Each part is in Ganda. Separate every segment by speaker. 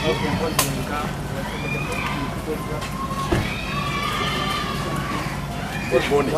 Speaker 1: Good morning.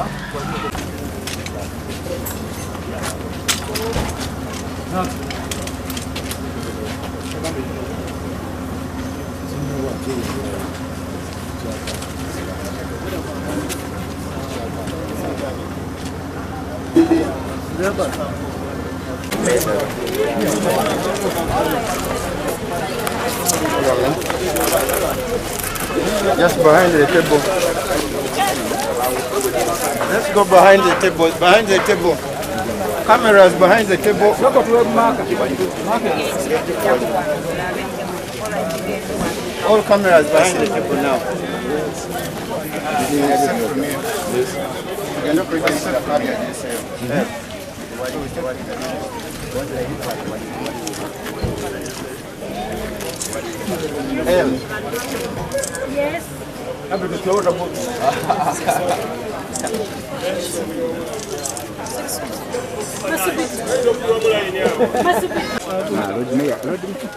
Speaker 2: Just behind the table. Let's go behind the table. Behind the table. Cameras behind the table. All cameras behind the table now. You're not producing the camera yourself.
Speaker 3: Yes.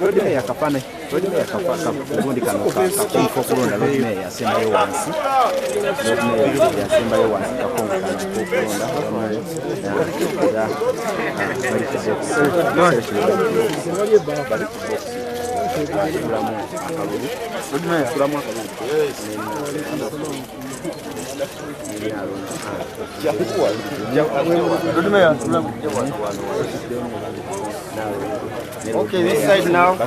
Speaker 4: Rodime yakapane rodime yakapaka kugundi kano kakumfo kulonda rodime yasembayo wansi rodime yasembayo wansi kakumfo kulonda
Speaker 2: Okay, this side now.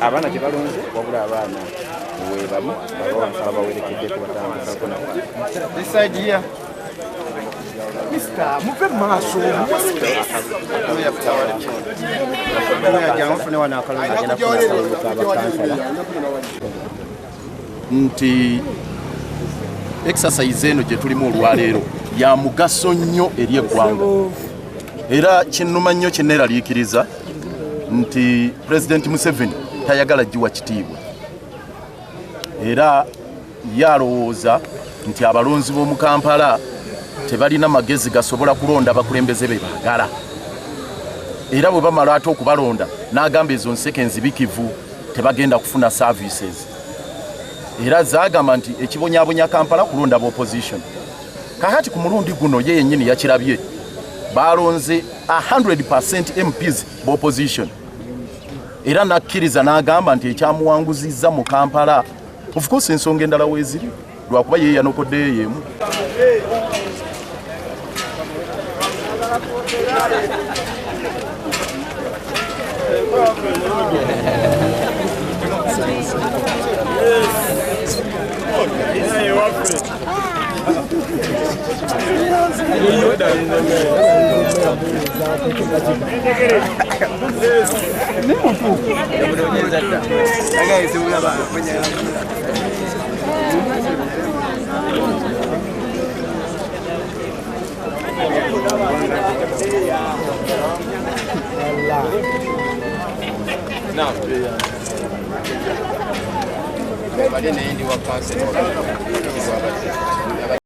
Speaker 4: Abana kibalonze wabula abana webamu abawerekedde kubatambula.
Speaker 2: This side here.
Speaker 1: Mister, move maso. Nti exercise eno gye tulimu olwaleero ya mugaso nnyo eri eggwanga era kinnuma nnyo kinneeraliikiriza nti President Museveni tayagala giwa kitiibwa era yalowooza nti abalonzi b'omu Kampala tebalina magezi gasobola kulonda abakulembeze be baagala era bwe bamala ate okubalonda n'agamba ezo nseke nzibikivu tebagenda kufuna services era zagamba nti ekibonyaabonya Kampala kulonda ba opposition kakati ku mulundi guno ye yennyini yakirabye balonze 100% MPs ba opposition era nakkiriza n'agamba nti ekyamuwanguzizza mu Kampala of course ensonga endala weeziri lwakuba ye yanokoddeyo yemu. Now, everybody named you a